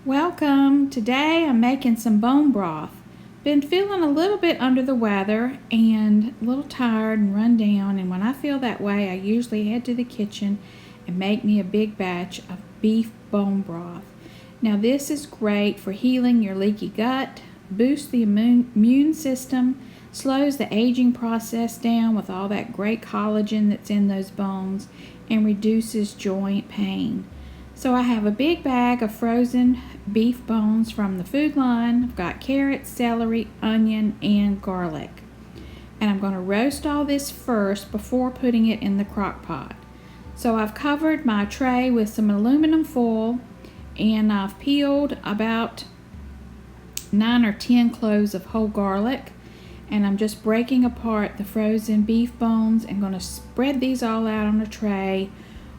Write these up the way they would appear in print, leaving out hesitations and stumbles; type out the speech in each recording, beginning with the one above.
Welcome! Today I'm making some bone broth. Been feeling a little bit under the weather and a little tired and run down, and when I feel that way I usually head to the kitchen and make me a big batch of beef bone broth. Now this is great for healing your leaky gut, boosts the immune system, slows the aging process down with all that great collagen that's in those bones, and reduces joint pain. So I have a big bag of frozen beef bones from the food line. I've got carrots, celery, onion, and garlic. And I'm going to roast all this first before putting it in the crock pot. So I've covered my tray with some aluminum foil, and I've peeled about 9 or 10 cloves of whole garlic. And I'm just breaking apart the frozen beef bones and going to spread these all out on a tray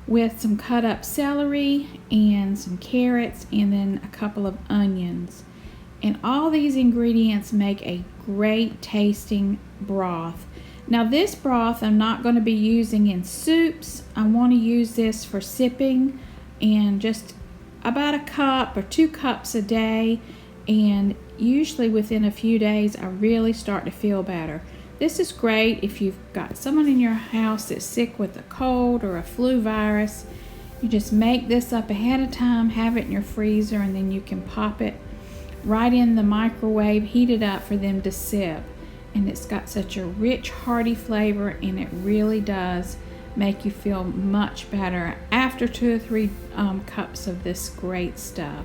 with some cut up celery and some carrots and then a couple of onions. And all these ingredients make a great tasting broth. Now this broth I'm not going to be using in soups. I want to use this for sipping, and just about a cup or 2 cups a day, and usually within a few days I really start to feel better. This is great if you've got someone in your house that's sick with a cold or a flu virus. You just make this up ahead of time, have it in your freezer, and then you can pop it right in the microwave, heat it up for them to sip. And it's got such a rich, hearty flavor, and it really does make you feel much better after 2 or 3 cups of this great stuff.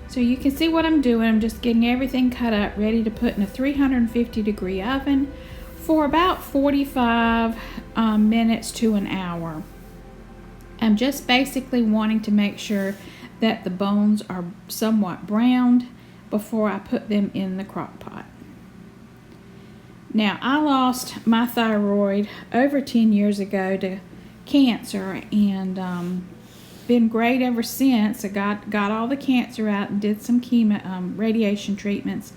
So you can see what I'm doing. I'm just getting everything cut up, ready to put in a 350-degree oven for about 45 minutes to an hour. I'm just basically wanting to make sure that the bones are somewhat browned before I put them in the crock pot. Now, I lost my thyroid over 10 years ago to cancer, and been great ever since. I got all the cancer out and did some radiation treatments,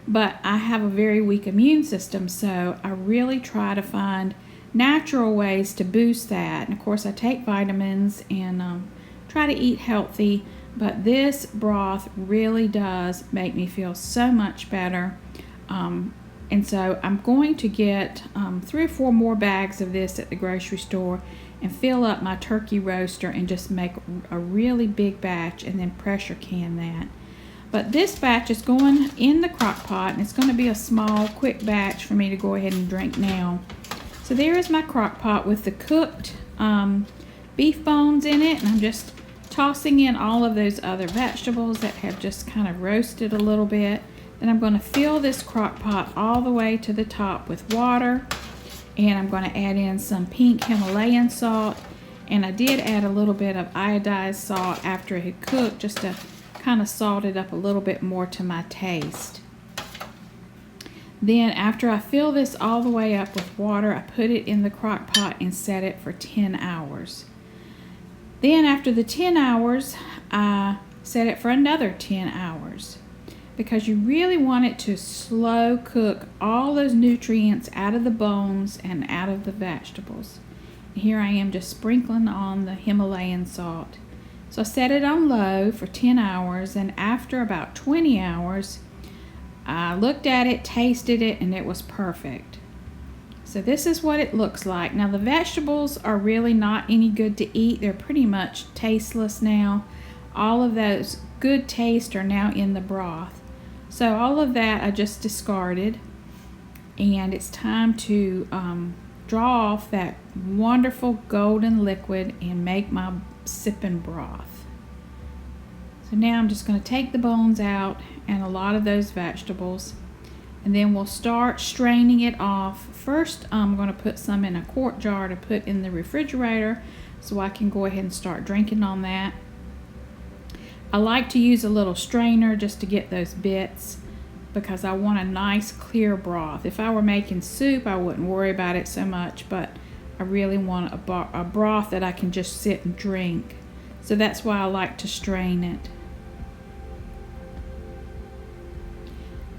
but I have a very weak immune system, so I really try to find natural ways to boost that. And of course I take vitamins and try to eat healthy, but this broth really does make me feel so much better. And so I'm going to get 3 or 4 more bags of this at the grocery store and fill up my turkey roaster and just make a really big batch and then pressure can that. But this batch is going in the crock pot, and it's going to be a small, quick batch for me to go ahead and drink now. So there is my crock pot with the cooked beef bones in it, and I'm just tossing in all of those other vegetables that have just kind of roasted a little bit. Then I'm going to fill this crock pot all the way to the top with water. And I'm going to add in some pink Himalayan salt, and I did add a little bit of iodized salt after it had cooked, just to kind of salt it up a little bit more to my taste. Then after I fill this all the way up with water, I put it in the crock pot and set it for 10 hours. Then after the 10 hours, I set it for another 10 hours. Because you really want it to slow cook all those nutrients out of the bones and out of the vegetables. Here I am just sprinkling on the Himalayan salt. So I set it on low for 10 hours, and after about 20 hours, I looked at it, tasted it, and it was perfect. So this is what it looks like. Now the vegetables are really not any good to eat. They're pretty much tasteless now. All of those good taste are now in the broth. So all of that I just discarded, and it's time to draw off that wonderful golden liquid and make my sipping broth. So now I'm just going to take the bones out and a lot of those vegetables, and then we'll start straining it off. First I'm going to put some in a quart jar to put in the refrigerator so I can go ahead and start drinking on that. I like to use a little strainer just to get those bits, because I want a nice clear broth. If I were making soup, I wouldn't worry about it so much, but I really want a broth that I can just sit and drink. So that's why I like to strain it.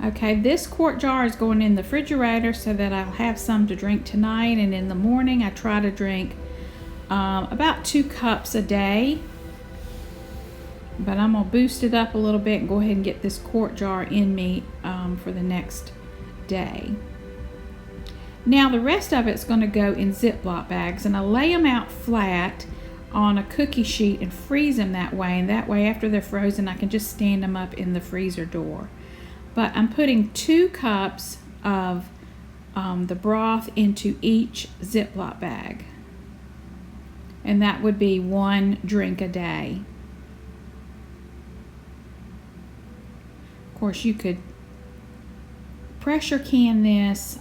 Okay, this quart jar is going in the refrigerator so that I'll have some to drink tonight, and in the morning I try to drink about 2 cups a day. But I'm going to boost it up a little bit and go ahead and get this quart jar in me for the next day. Now the rest of it's going to go in Ziploc bags, and I lay them out flat on a cookie sheet and freeze them that way, and that way after they're frozen I can just stand them up in the freezer door. But I'm putting 2 cups of the broth into each Ziploc bag, and that would be 1 drink a day. Of course, you could pressure can this,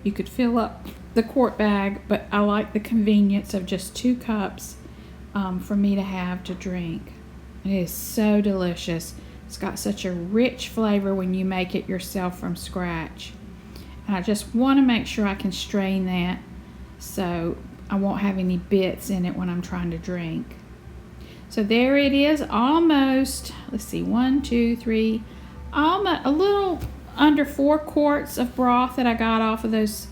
you could fill up the quart bag, but I like the convenience of just 2 cups for me to have to drink. It is so delicious. It's got such a rich flavor when you make it yourself from scratch. And I just want to make sure I can strain that so I won't have any bits in it when I'm trying to drink. So there it is, almost, let's see, 1, 2, 3, almost a little under 4 quarts of broth that I got off of those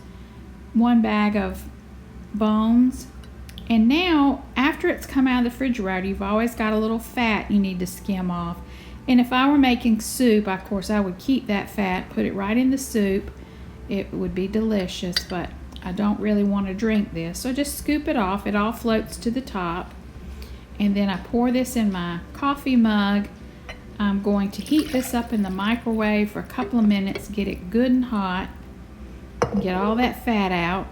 1 bag of bones. And now, after it's come out of the refrigerator, you've always got a little fat you need to skim off. And if I were making soup, of course, I would keep that fat, put it right in the soup. It would be delicious, but I don't really want to drink this. So just scoop it off. It all floats to the top. And then I pour this in my coffee mug. I'm going to heat this up in the microwave for a couple of minutes, get it good and hot, get all that fat out.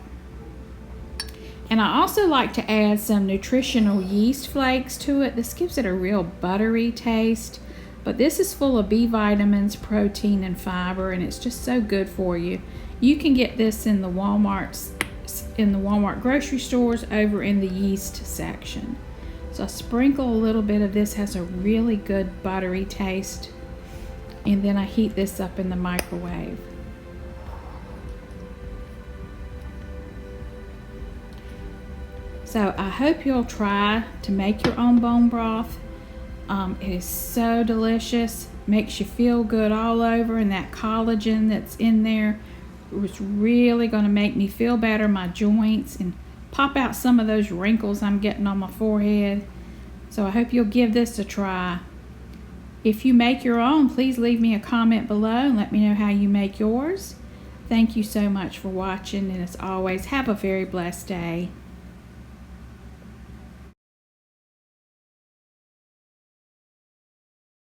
And I also like to add some nutritional yeast flakes to it. This gives it a real buttery taste, but this is full of B vitamins, protein, and fiber, and it's just so good for you. You can get this in the Walmart grocery stores over in the yeast section. So I sprinkle a little bit of this, has a really good buttery taste, and then I heat this up in the microwave. So I hope you'll try to make your own bone broth. It is so delicious, makes you feel good all over, and that collagen that's in there is really going to make me feel better, my joints, and pop out some of those wrinkles I'm getting on my forehead. So I hope you'll give this a try. If you make your own, please leave me a comment below and let me know how you make yours. Thank you so much for watching, and as always, have a very blessed day.